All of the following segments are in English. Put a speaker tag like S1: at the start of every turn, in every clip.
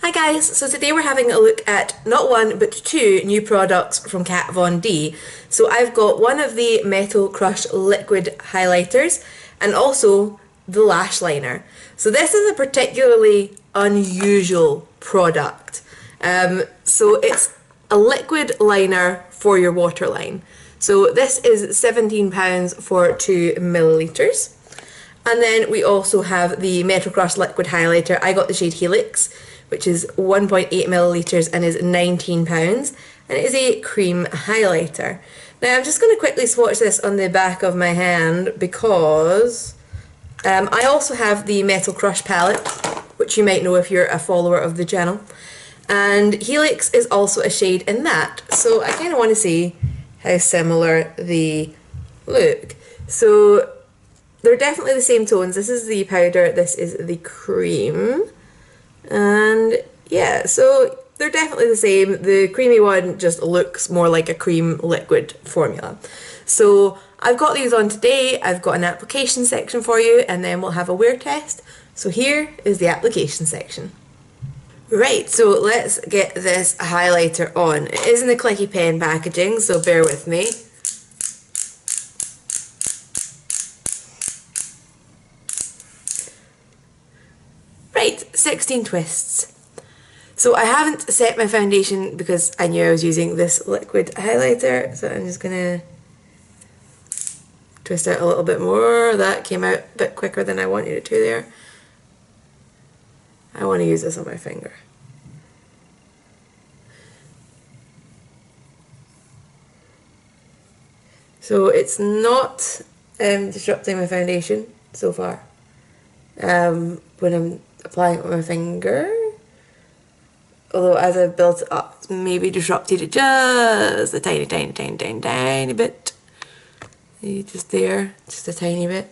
S1: Hi guys, so today we're having a look at not one but two new products from Kat Von D. So I've got one of the Metal Crush liquid highlighters and also the Lash Liner. So this is a particularly unusual product. So it's a liquid liner for your waterline. So this is £17 for 2 millilitres. And then we also have the Metal Crush liquid highlighter. I got the shade Helix, which is 1.8 millilitres and is £19, and it is a cream highlighter. Now I'm just going to quickly swatch this on the back of my hand because I also have the Metal Crush palette, which you might know if you're a follower of the channel, and Helix is also a shade in that, so I kind of want to see how similar they look. So they're definitely the same tones. This is the powder, this is the cream. And yeah, so they're definitely the same. The creamy one just looks more like a cream liquid formula. So I've got these on today. I've got an application section for you, and then we'll have a wear test. So here is the application section. Right, so let's get this highlighter on. It is in the clicky pen packaging, so bear with me. Right, 16 twists. So I haven't set my foundation because I knew I was using this liquid highlighter, so I'm just gonna twist out a little bit more. That came out a bit quicker than I wanted it to there. I want to use this on my finger. So it's not disrupting my foundation so far when I'm applying it with my finger, although as I've built it up, it's maybe disrupted it just a tiny bit. Just there, just a tiny bit.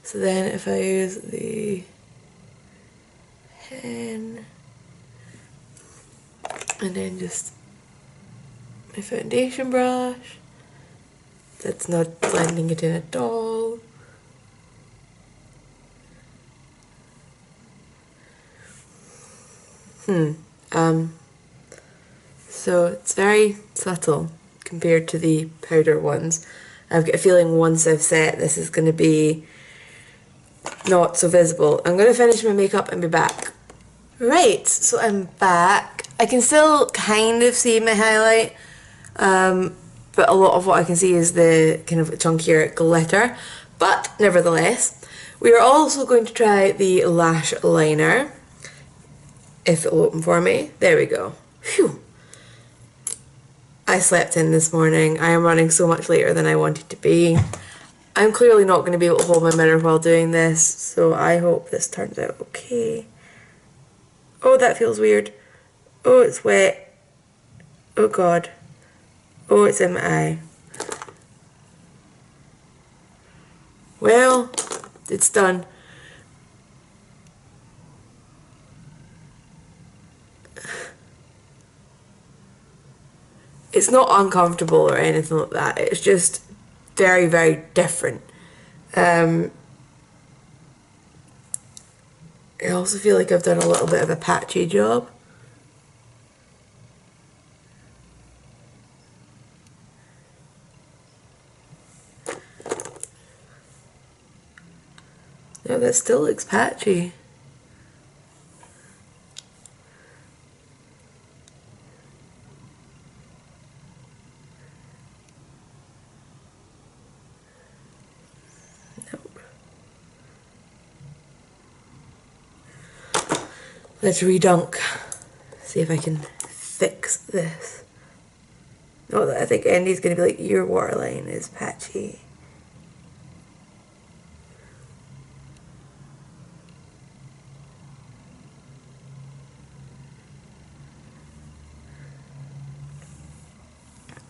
S1: So then if I use the pen and then just my foundation brush, that's not blending it in at all. So it's very subtle compared to the powder ones. I've got a feeling once I've set, this is going to be not so visible. I'm going to finish my makeup and be back. Right, so I'm back. I can still kind of see my highlight, but a lot of what I can see is the kind of chunkier glitter. But nevertheless, we are also going to try the lash liner. If it'll open for me. There we go. Phew. I slept in this morning. I am running so much later than I wanted to be. I'm clearly not going to be able to hold my mirror while doing this, so I hope this turns out okay. Oh, that feels weird. Oh, it's wet. Oh god. Oh, it's in my eye. Well, it's done. It's not uncomfortable or anything like that, it's just very, very different. I also feel like I've done a little bit of a patchy job. No, that still looks patchy. Let's redunk. See if I can fix this. Oh, I think Andy's gonna be like, your waterline is patchy.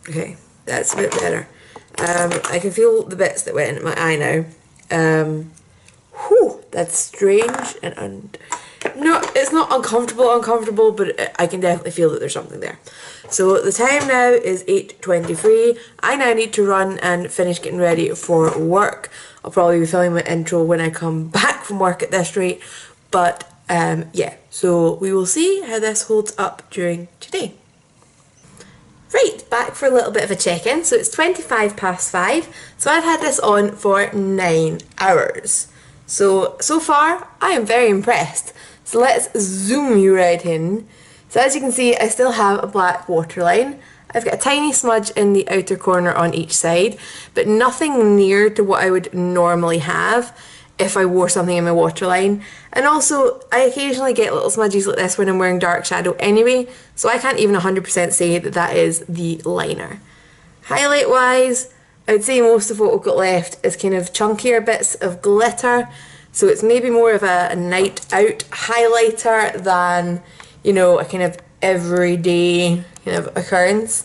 S1: Okay, that's a bit better. I can feel the bits that went in my eye now. Whew, that's strange and no, it's not uncomfortable, but I can definitely feel that there's something there. So the time now is 8:23. I now need to run and finish getting ready for work. I'll probably be filming my intro when I come back from work at this rate, but Yeah, so we will see how this holds up during today. Right, back for a little bit of a check-in. So it's 5:25, so I've had this on for 9 hours. So far, I am very impressed. So let's zoom you right in. So as you can see, I still have a black waterline. I've got a tiny smudge in the outer corner on each side, but nothing near to what I would normally have if I wore something in my waterline. And also, I occasionally get little smudges like this when I'm wearing dark shadow anyway, so I can't even 100% say that that is the liner. Highlight wise, I would say most of what we've got left is kind of chunkier bits of glitter, so it's maybe more of a night out highlighter than, you know, a kind of everyday kind of occurrence.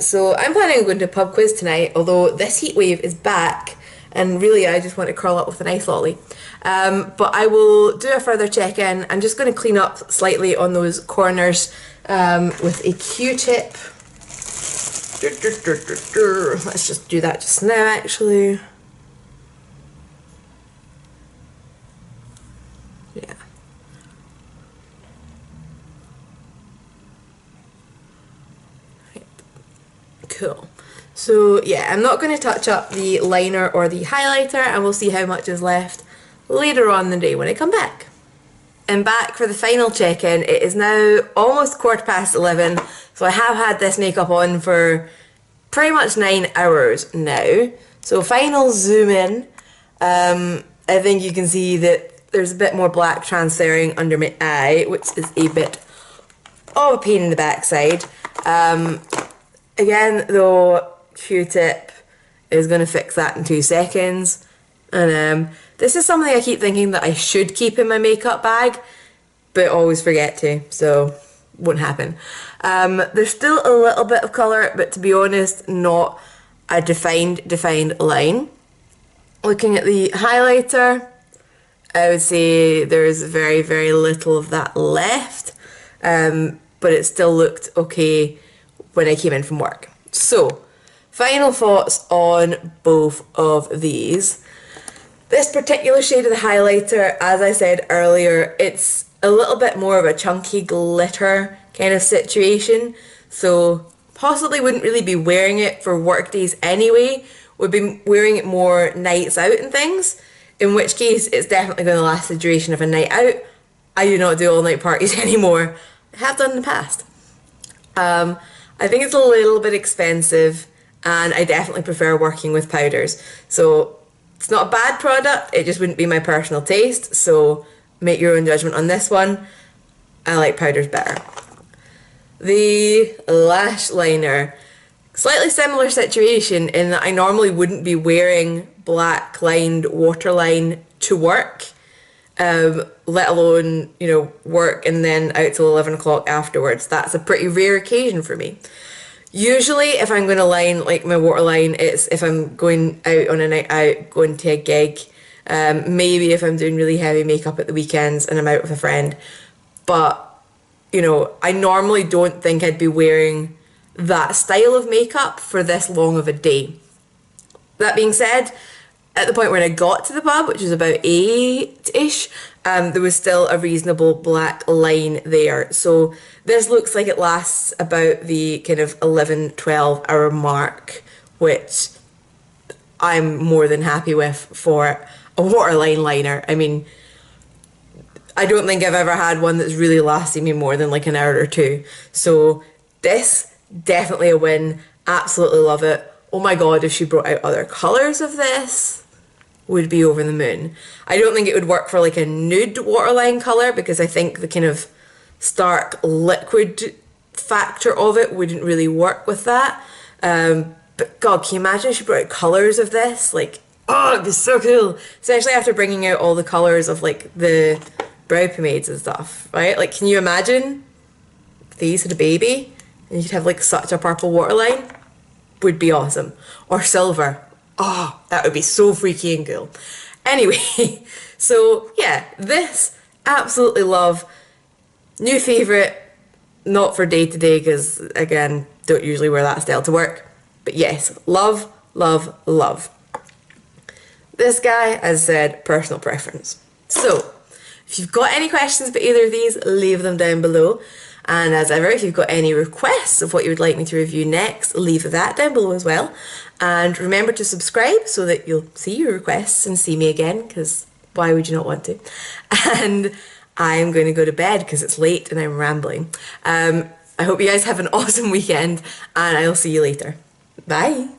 S1: So I'm planning on going to a pub quiz tonight, although this heat wave is back and really I just want to curl up with an ice lolly. But I will do a further check-in. I'm just going to clean up slightly on those corners with a Q-tip. Let's just do that just now actually. Yeah. Cool. So yeah, I'm not going to touch up the liner or the highlighter, and we'll see how much is left later on in the day when I come back. I'm back for the final check-in. It is now almost 11:15, so I have had this makeup on for pretty much 9 hours now. So final zoom in. I think you can see that there's a bit more black transferring under my eye, which is a bit of a pain in the backside. Again though, Q-tip is going to fix that in 2 seconds. And this is something I keep thinking that I should keep in my makeup bag, but always forget to, so won't happen. There's still a little bit of colour, but to be honest, not a defined line. Looking at the highlighter, I would say there's very, very little of that left, but it still looked okay when I came in from work. So, final thoughts on both of these. This particular shade of the highlighter, as I said earlier, it's a little bit more of a chunky glitter kind of situation, so possibly wouldn't really be wearing it for work days anyway, would be wearing it more nights out and things, in which case it's definitely going to last the duration of a night out. I do not do all night parties anymore. I have done in the past. I think it's a little bit expensive, and I definitely prefer working with powders. So it's not a bad product, it just wouldn't be my personal taste, so make your own judgment on this one. I like powders better. The Lash Liner. Slightly similar situation in that I normally wouldn't be wearing black lined waterline to work, let alone, you know, work and then out till 11 o'clock afterwards. That's a pretty rare occasion for me. Usually if I'm going to line like my waterline, it's if I'm going out on a night out, going to a gig, maybe if I'm doing really heavy makeup at the weekends and I'm out with a friend. But, you know, I normally don't think I'd be wearing that style of makeup for this long of a day. That being said, at the point when I got to the pub, which was about 8-ish, there was still a reasonable black line there. So this looks like it lasts about the kind of 11-12 hour mark, which I'm more than happy with for a waterline liner. I mean, I don't think I've ever had one that's really lasted me more than like an hour or two. So this, definitely a win. Absolutely love it. Oh my god, if she brought out other colours of this, would be over the moon. I don't think it would work for like a nude waterline colour because I think the kind of stark liquid factor of it wouldn't really work with that. But god, can you imagine if she brought out colours of this? Like, oh, it'd be so cool. Especially after bringing out all the colours of like the brow pomades and stuff, right? Like, can you imagine if these had a baby and you'd have like such a purple waterline? Would be awesome. Or silver. Oh, that would be so freaky and cool. Anyway, so yeah, this, absolutely love. New favourite, not for day to day because, again, don't usually wear that style to work. But yes, love, love, love. This guy, as I said, personal preference. So, If you've got any questions about either of these, leave them down below. And as ever, if you've got any requests of what you would like me to review next, leave that down below as well. And remember to subscribe so that you'll see your requests and see me again, because why would you not want to? And I'm going to go to bed because it's late and I'm rambling. I hope you guys have an awesome weekend, and I'll see you later. Bye.